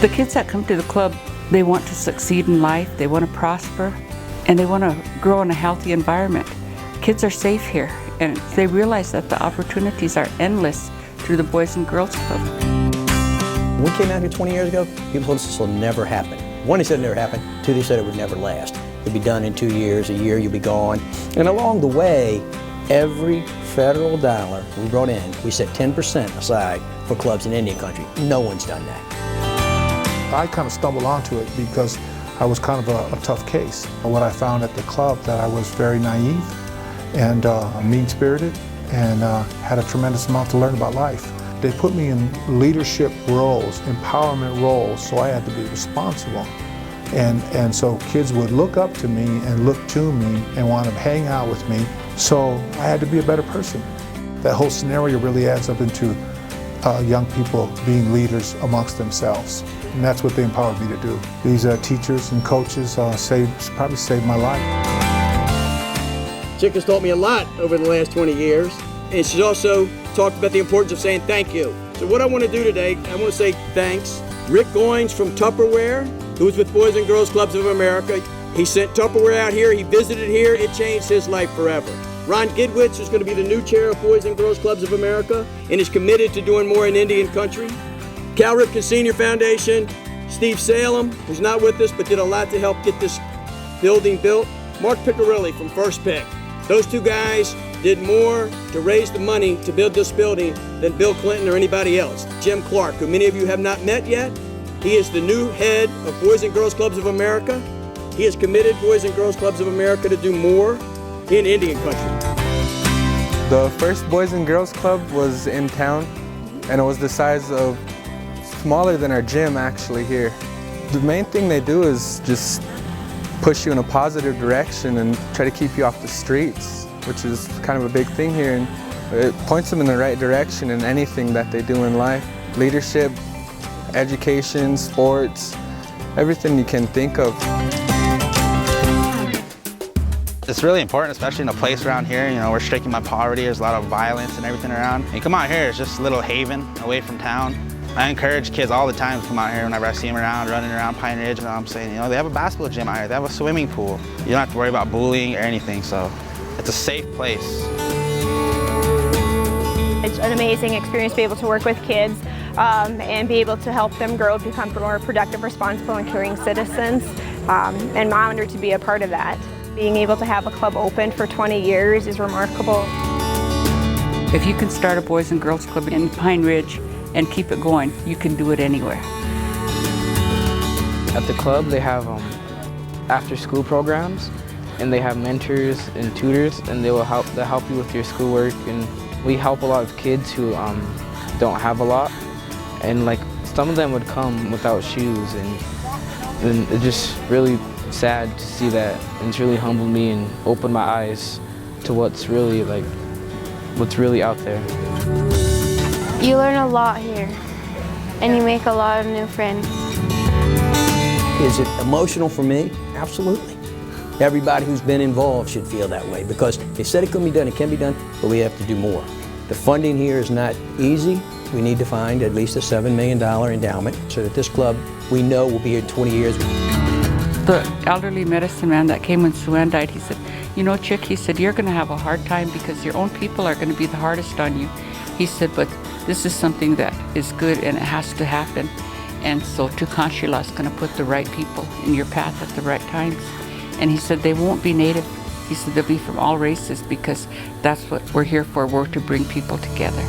The kids that come to the club, they want to succeed in life, they want to prosper, and they want to grow in a healthy environment. Kids are safe here, and they realize that the opportunities are endless through the Boys and Girls Club. When we came out here 20 years ago, people told us this will never happen. One, they said it never happened. Two, they said it would never last. It'd be done in 2 years, a year, you'll be gone. And along the way, every federal dollar we brought in, we set 10% aside for clubs in Indian country. No one's done that. I kind of stumbled onto it because I was kind of a tough case. What I found at the club, that I was very naive and mean-spirited and had a tremendous amount to learn about life. They put me in leadership roles, empowerment roles, so I had to be responsible. And so kids would look up to me and look to me and want to hang out with me, so I had to be a better person. That whole scenario really adds up into young people being leaders amongst themselves. And that's what they empowered me to do. These teachers and coaches probably saved my life. Chick has taught me a lot over the last 20 years, and she's also talked about the importance of saying thank you. So what I want to do today, I want to say thanks. Rick Goins from Tupperware, who was with Boys and Girls Clubs of America. He sent Tupperware out here, he visited here, it changed his life forever. Ron Gidwitz is going to be the new chair of Boys and Girls Clubs of America and is committed to doing more in Indian country. Cal Ripken Senior Foundation, Steve Salem, who's not with us but did a lot to help get this building built. Mark Piccirilli from First Pick. Those two guys did more to raise the money to build this building than Bill Clinton or anybody else. Jim Clark, who many of you have not met yet, he is the new head of Boys and Girls Clubs of America. He has committed Boys and Girls Clubs of America to do more in Indian country. The first Boys and Girls Club was in town, and it was the size of smaller than our gym actually here. The main thing they do is just push you in a positive direction and try to keep you off the streets, which is kind of a big thing here, and it points them in the right direction in anything that they do in life. Leadership, education, sports, everything you can think of. It's really important, especially in a place around here. You know, we're stricken by poverty, there's a lot of violence and everything around. And you come out here, it's just a little haven away from town. I encourage kids all the time to come out here whenever I see them around, running around Pine Ridge. You know what I'm saying? You know, they have a basketball gym out here, they have a swimming pool. You don't have to worry about bullying or anything, so it's a safe place. It's an amazing experience to be able to work with kids and be able to help them grow, become more productive, responsible, and caring citizens. And I'm honored to be a part of that. Being able to have a club open for 20 years is remarkable. If you can start a Boys and Girls Club in Pine Ridge and keep it going, you can do it anywhere. At the club, they have after-school programs, and they have mentors and tutors, and they'll help you with your schoolwork. And we help a lot of kids who don't have a lot, and like some of them would come without shoes, and it's just really sad to see that, and it's really humbled me and opened my eyes to what's really out there. You learn a lot here, and you make a lot of new friends. Is it emotional for me? Absolutely. Everybody who's been involved should feel that way, because they said it couldn't be done, it can be done, but we have to do more. The funding here is not easy. We need to find at least a $7 million endowment so that this club, we know, will be here in 20 years. The elderly medicine man that came when SuAnne died, he said, you know, Chick, he said, you're going to have a hard time because your own people are going to be the hardest on you. He said, but this is something that is good and it has to happen. And so Tukanshila is going to put the right people in your path at the right times. And he said, they won't be native. He said, they'll be from all races because that's what we're here for. We're to bring people together.